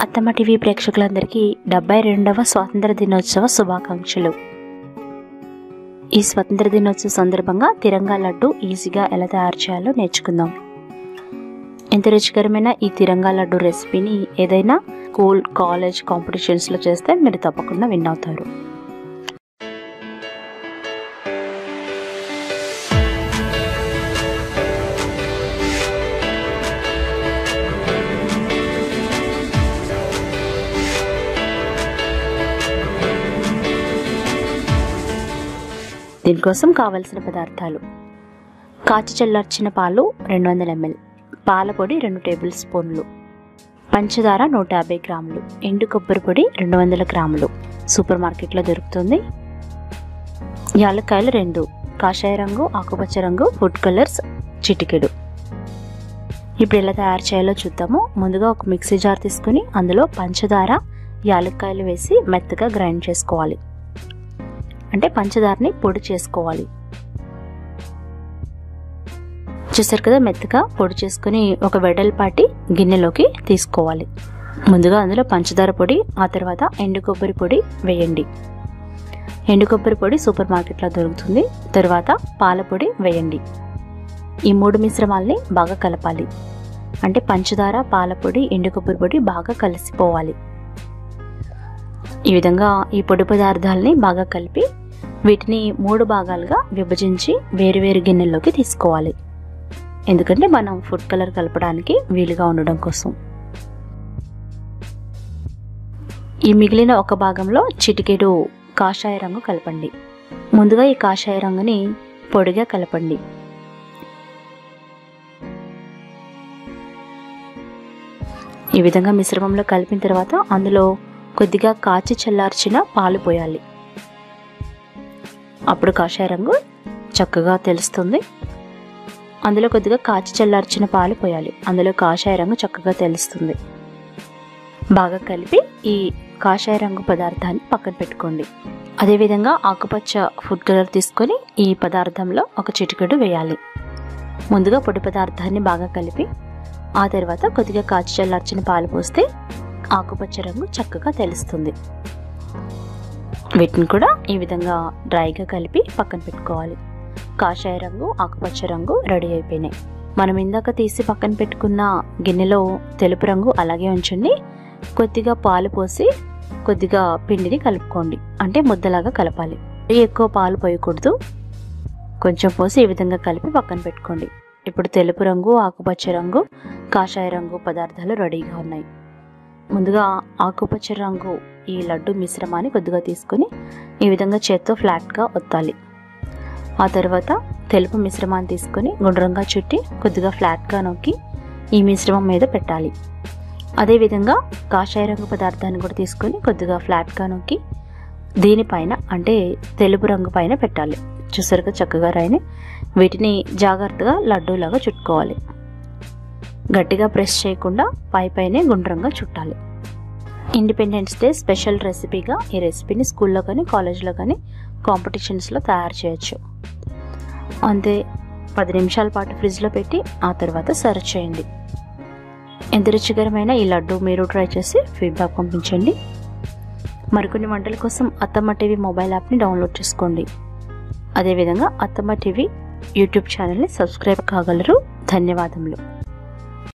అత్తమ్మ టీవీ ప్రేక్షకులందరికీ 72వ స్వాతంత్ర దినోత్సవ శుభాకాంక్షలు. ఈ స్వాతంత్ర దినోత్సవ సందర్భంగా తిరంగా లడ్డు ఈజీగా ఎలా తయారు చేయాలో నేర్చుకుందాం. ఎంత రుచికరమైన ఈ తిరంగా లడ్డు రెసిపీని ఏదైనా స్కూల్, కాలేజ్ కాంపిటీషన్స్లో చేస్తే మీరు తప్పకుండా విన్ అవుతారు. దీనికోసం కావలసిన పదార్థాలు: కాచి చల్లార్చిన పాలు 200 ml, పాల పొడి 2 టేబుల్ స్పూన్లు, పంచదార 150 గ్రాములు, ఎండు కొబ్బరి పొడి 200 గ్రాములు, సూపర్ మార్కెట్లో దొరుకుతుంది, యాలక్కాయలు 2, కాషాయ రంగు, ఆకుపచ్చ రంగు ఫుడ్ కలర్స్ చిటికెడు. ఇప్పుడు ఎలా తయారు చేయాలో చూద్దాము. ముందుగా ఒక మిక్సీ జార్ తీసుకుని అందులో పంచదార, యాలక్కాయలు వేసి మెత్తగా గ్రైండ్ చేసుకోవాలి. అంటే పంచదారని పొడి చేసుకోవాలి. చూసారు కదా, మెత్తగా పొడి చేసుకుని ఒక వెడల్పాటి గిన్నెలోకి తీసుకోవాలి. ముందుగా అందులో పంచదార పొడి, ఆ తర్వాత ఎండు కొబ్బరి పొడి వేయండి. ఎండు కొబ్బరి పొడి సూపర్ మార్కెట్లో దొరుకుతుంది. తర్వాత పాల పొడి వేయండి. ఈ 3 మిశ్రమాల్ని బాగా కలపాలి. అంటే పంచదార, పాల పొడి, ఎండు కొబ్బరి పొడి బాగా కలిసిపోవాలి. ఈ విధంగా ఈ పొడి పదార్థాలని బాగా కలిపి వీటిని 3 భాగాలుగా విభజించి వేరువేరు గిన్నెల్లోకి తీసుకోవాలి. ఎందుకంటే మనం ఫుడ్ కలర్ కలపడానికి వీలుగా ఉండడం కోసం. ఈ మిగిలిన ఒక భాగంలో చిటికెడు కాషాయ రంగు కలపండి. ముందుగా ఈ కాషాయ రంగుని పొడిగా కలపండి. ఈ విధంగా మిశ్రమంలో కలిపిన తర్వాత అందులో కొద్దిగా కాచి చల్లార్చిన పాలు పోయాలి. అప్పుడు కాషాయ రంగు చక్కగా తెలుస్తుంది. అందులో కొద్దిగా కాచి చల్లార్చిన పాలు పోయాలి. అందులో కాషాయ రంగు చక్కగా తెలుస్తుంది. బాగా కలిపి ఈ కాషాయ రంగు పదార్థాన్ని పక్కన పెట్టుకోండి. అదేవిధంగా ఆకుపచ్చ ఫుడ్ కలర్ తీసుకొని ఈ పదార్థంలో ఒక చిటికెడు వేయాలి. ముందుగా పొడి పదార్థాన్ని బాగా కలిపి ఆ తర్వాత కొద్దిగా కాచి చల్లార్చిన పాలు పోస్తే ఆకుపచ్చ రంగు చక్కగా తెలుస్తుంది. వీటిని కూడా ఈ విధంగా డ్రైగా కలిపి పక్కన పెట్టుకోవాలి. కాషాయ రంగు, ఆకుపచ్చ రంగు రెడీ అయిపోయినాయి. మనం ఇందాక తీసి పక్కన పెట్టుకున్న గిన్నెలో తెలుపు రంగు అలాగే ఉంచండి. కొద్దిగా పాలు పోసి కొద్దిగా పిండిని కలుపుకోండి. అంటే ముద్దలాగా కలపాలి. ఎక్కువ పాలు పోయకూడదు. కొంచెం పోసి ఈ విధంగా కలిపి పక్కన పెట్టుకోండి. ఇప్పుడు తెలుపు రంగు, ఆకుపచ్చ రంగు, కాషాయ రంగు పదార్థాలు రెడీగా ఉన్నాయి. ముందుగా ఆకుపచ్చ రంగు ఈ లడ్డు మిశ్రమాన్ని కొద్దిగా తీసుకొని ఈ విధంగా చేత్తో ఫ్లాట్గా ఒత్తాలి. ఆ తర్వాత తెలుపు మిశ్రమాన్ని తీసుకొని గుండ్రంగా చుట్టి కొద్దిగా ఫ్లాట్గా నొక్కి ఈ మిశ్రమం మీద పెట్టాలి. అదేవిధంగా కాషాయ రంగు పదార్థాన్ని కూడా తీసుకొని కొద్దిగా ఫ్లాట్గా నొక్కి దీనిపైన అంటే తెలుపు రంగు పైన పెట్టాలి. చూసారుగా చక్కగా రాయిని. వీటిని జాగ్రత్తగా లడ్డూలాగా చుట్టుకోవాలి. గట్టిగా ప్రెస్ చేయకుండా పైనే గుండ్రంగా చుట్టాలి. ఇండిపెండెన్స్ డే స్పెషల్ రెసిపీగా ఈ రెసిపీని స్కూల్లో కానీ కాలేజ్లో కానీ కాంపిటీషన్స్లో తయారు చేయొచ్చు. అంతే, 10 నిమిషాల పాటు ఫ్రిడ్జ్లో పెట్టి ఆ తర్వాత సర్వ్ చేయండి. ఎంత రుచికరమైన ఈ లడ్డు మీరు ట్రై చేసి ఫీడ్బ్యాక్ పంపించండి. మరికొన్ని వంటల కోసం అత్తమ్మ టీవీ మొబైల్ యాప్ని డౌన్లోడ్ చేసుకోండి. అదేవిధంగా అత్తమ్మ టీవీ యూట్యూబ్ ఛానల్ని సబ్స్క్రైబ్ కాగలరు. ధన్యవాదములు.